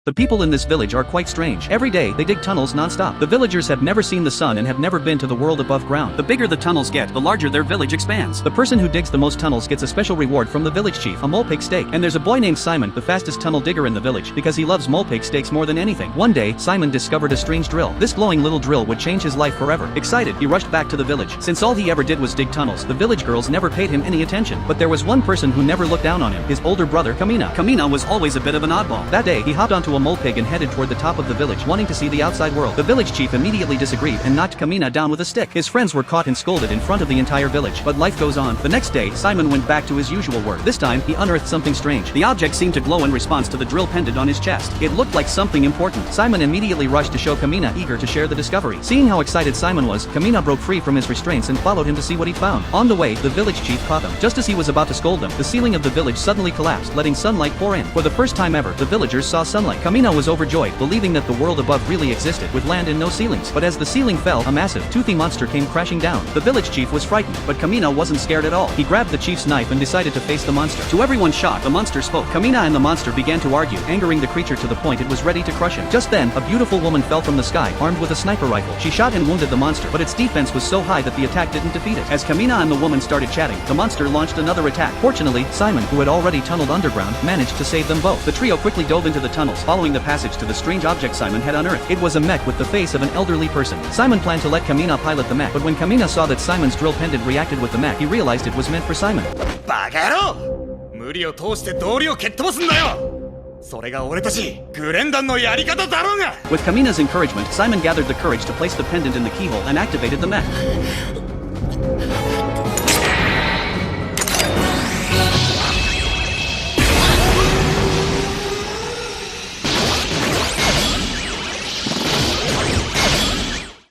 The people in this village are quite strange. Every day, they dig tunnels non-stop. The villagers have never seen the sun and have never been to the world above ground. The bigger the tunnels get, the larger their village expands. The person who digs the most tunnels gets a special reward from the village chief, a mole pig steak. And there's a boy named Simon, the fastest tunnel digger in the village, because he loves mole pig steaks more than anything. One day, Simon discovered a strange drill. This glowing little drill would change his life forever. Excited, he rushed back to the village. Since all he ever did was dig tunnels, the village girls never paid him any attention. But there was one person who never looked down on him, his older brother, Kamina. Kamina was always a bit of an oddball. That day, he hopped onto a mole pig and headed toward the top of the village, wanting to see the outside world. The village chief immediately disagreed and knocked Kamina down with a stick. His friends were caught and scolded in front of the entire village. But life goes on. The next day, Simon went back to his usual work. This time, he unearthed something strange. The object seemed to glow in response to the drill pendant on his chest. It looked like something important. Simon immediately rushed to show Kamina, eager to share the discovery. Seeing how excited Simon was, Kamina broke free from his restraints and followed him to see what he found. On the way, the village chief caught them. Just as he was about to scold them, the ceiling of the village suddenly collapsed, letting sunlight pour in. For the first time ever, the villagers saw sunlight. Kamina was overjoyed, believing that the world above really existed, with land and no ceilings. But as the ceiling fell, a massive, toothy monster came crashing down. The village chief was frightened, but Kamina wasn't scared at all. He grabbed the chief's knife and decided to face the monster. To everyone's shock, the monster spoke. Kamina and the monster began to argue, angering the creature to the point it was ready to crush him. Just then, a beautiful woman fell from the sky, armed with a sniper rifle. She shot and wounded the monster, but its defense was so high that the attack didn't defeat it. As Kamina and the woman started chatting, the monster launched another attack. Fortunately, Simon, who had already tunneled underground, managed to save them both. The trio quickly dove into the tunnels, following the passage to the strange object Simon had unearthed. It was a mech with the face of an elderly person. Simon planned to let Kamina pilot the mech, but when Kamina saw that Simon's drill pendant reacted with the mech, he realized it was meant for Simon. バカ野郎！無理を通して道理を蹴っ飛ばすんだよ！それが俺たちグレンダンのやり方だろうが！ With Kamina's encouragement, Simon gathered the courage to place the pendant in the keyhole and activated the mech.